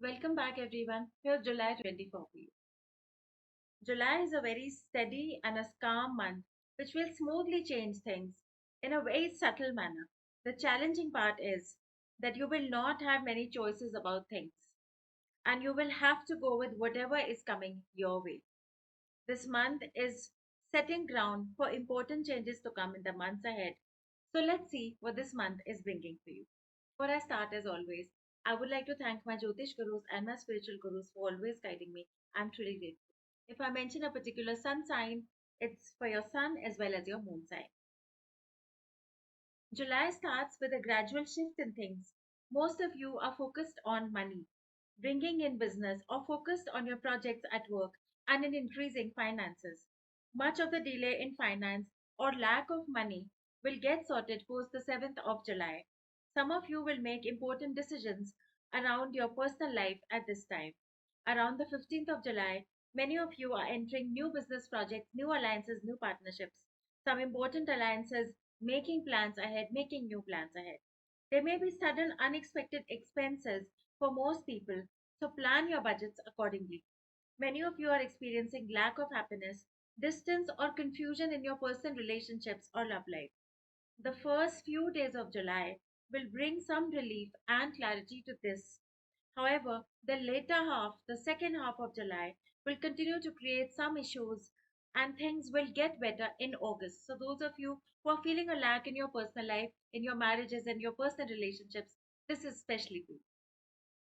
Welcome back, everyone. Here's July 24 for you. July is a very steady and a calm month, which will smoothly change things in a very subtle manner. The challenging part is that you will not have many choices about things, and you will have to go with whatever is coming your way. This month is setting ground for important changes to come in the months ahead. So let's see what this month is bringing for you. Before I start, as always, I would like to thank my Jyotish Gurus and my spiritual Gurus for always guiding me. I'm truly grateful. If I mention a particular sun sign, it's for your sun as well as your moon sign. July starts with a gradual shift in things. Most of you are focused on money, bringing in business, or focused on your projects at work and in increasing finances. Much of the delay in finance or lack of money will get sorted post the 7th of July. Some of you will make important decisions around your personal life at this time. Around the 15th of July, many of you are entering new business projects, new alliances, new partnerships. Some important alliances, making plans ahead, making new plans ahead. There may be sudden unexpected expenses for most people, so plan your budgets accordingly. Many of you are experiencing lack of happiness, distance, or confusion in your personal relationships or love life. The first few days of July will bring some relief and clarity to this. However, the later half, the second half of July, will continue to create some issues and things will get better in August. So, those of you who are feeling a lack in your personal life, in your marriages, and your personal relationships, this is especially good.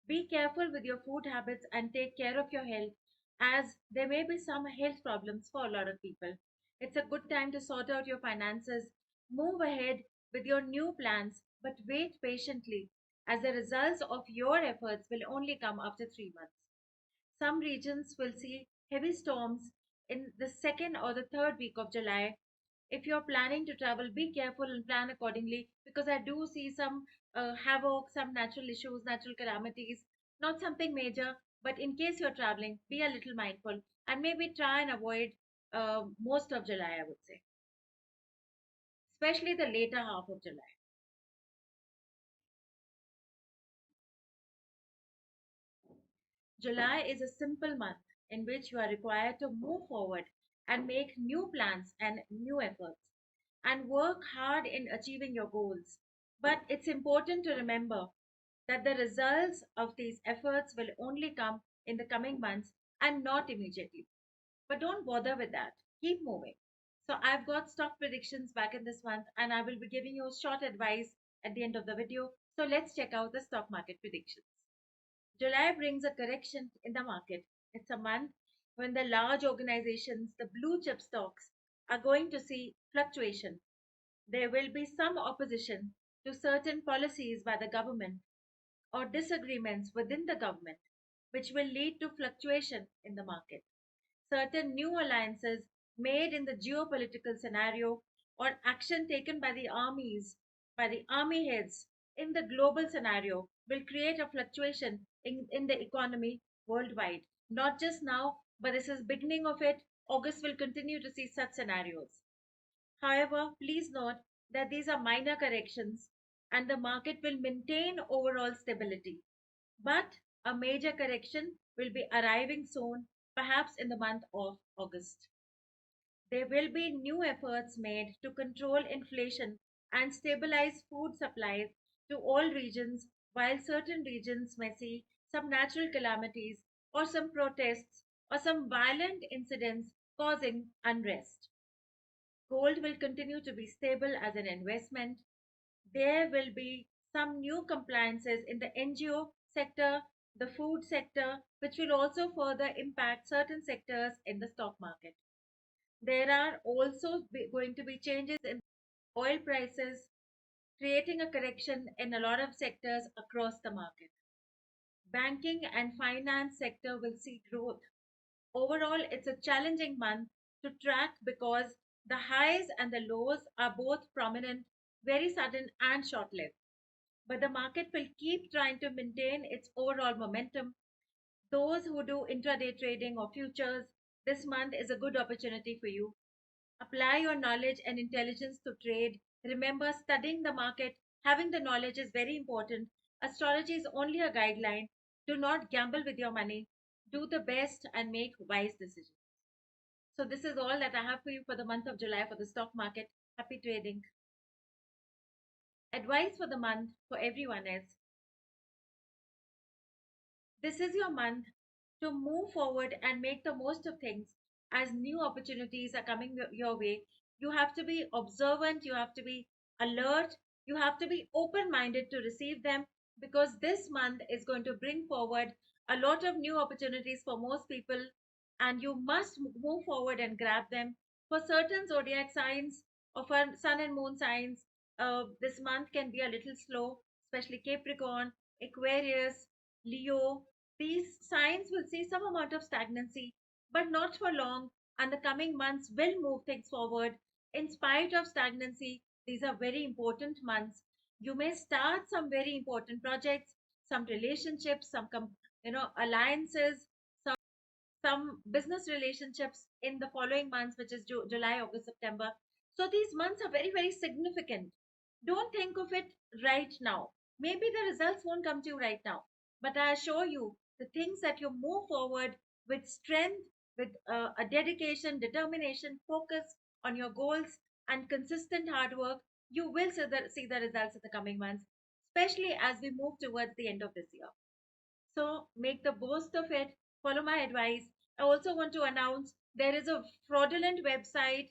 Be careful with your food habits and take care of your health, as there may be some health problems for a lot of people. It's a good time to sort out your finances, move ahead with your new plans, but wait patiently, as the results of your efforts will only come after 3 months. Some regions will see heavy storms in the second or the third week of July. If you're planning to travel, be careful and plan accordingly, because I do see some havoc, some natural issues, natural calamities, not something major, but in case you're traveling, be a little mindful and maybe try and avoid most of July, I would say, especially the later half of July. July is a simple month in which you are required to move forward and make new plans and new efforts and work hard in achieving your goals. But it's important to remember that the results of these efforts will only come in the coming months and not immediately. But don't bother with that. Keep moving. So I've got stock predictions back in this month and I will be giving you short advice at the end of the video. So let's check out the stock market predictions. July brings a correction in the market. It's a month when the large organizations, the blue chip stocks, are going to see fluctuation. There will be some opposition to certain policies by the government or disagreements within the government, which will lead to fluctuation in the market. Certain new alliances made in the geopolitical scenario or action taken by the armies, by the army heads in the global scenario will create a fluctuation in the economy worldwide. Not just now, but this is beginning of it. August will continue to see such scenarios. However, please note that these are minor corrections and the market will maintain overall stability. But a major correction will be arriving soon, perhaps in the month of August. There will be new efforts made to control inflation and stabilize food supplies to all regions, while certain regions may see some natural calamities or some protests or some violent incidents causing unrest. Gold will continue to be stable as an investment. There will be some new compliances in the NGO sector, the food sector, which will also further impact certain sectors in the stock market. There are also going to be changes in oil prices, creating a correction in a lot of sectors across the market. Banking and finance sector will see growth. Overall, it's a challenging month to track because the highs and the lows are both prominent, very sudden and short lived. But the market will keep trying to maintain its overall momentum. Those who do intraday trading or futures, this month is a good opportunity for you. Apply your knowledge and intelligence to trade. Remember, studying the market, having the knowledge is very important. Astrology is only a guideline. Do not gamble with your money. Do the best and make wise decisions. So, this is all that I have for you for the month of July for the stock market. Happy trading. Advice for the month for everyone is this is your month to move forward and make the most of things as new opportunities are coming your way. You have to be observant, you have to be alert, you have to be open minded to receive them because this month is going to bring forward a lot of new opportunities for most people, and you must move forward and grab them. For certain zodiac signs or for sun and moon signs, this month can be a little slow, especially Capricorn, Aquarius, Leo. These signs will see some amount of stagnancy, but not for long, and the coming months will move things forward. In spite of stagnancy, these are very important months. You may start some very important projects, some relationships, alliances, some business relationships in the following months, which is July, August, September. So these months are very, very significant. Don't think of it right now. Maybe the results won't come to you right now, but I assure you, the things that you move forward with strength, with a dedication, determination, focus on your goals, and consistent hard work, you will see the results in the coming months, especially as we move towards the end of this year. So make the most of it. Follow my advice. I also want to announce there is a fraudulent website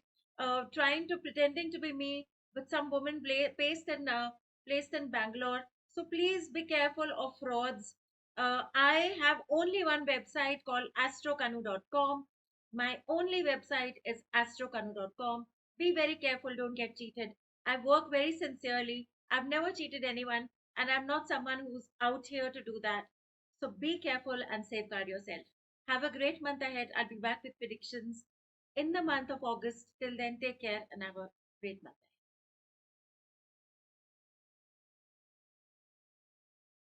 trying to pretending to be me with some woman placed in Bangalore. So please be careful of frauds. I have only one website called astrokanu.com. My only website is astrokanu.com. Be very careful, don't get cheated. I work very sincerely. I've never cheated anyone, and I'm not someone who's out here to do that. So be careful and safeguard yourself. Have a great month ahead. I'll be back with predictions in the month of August. Till then, take care and have a great month.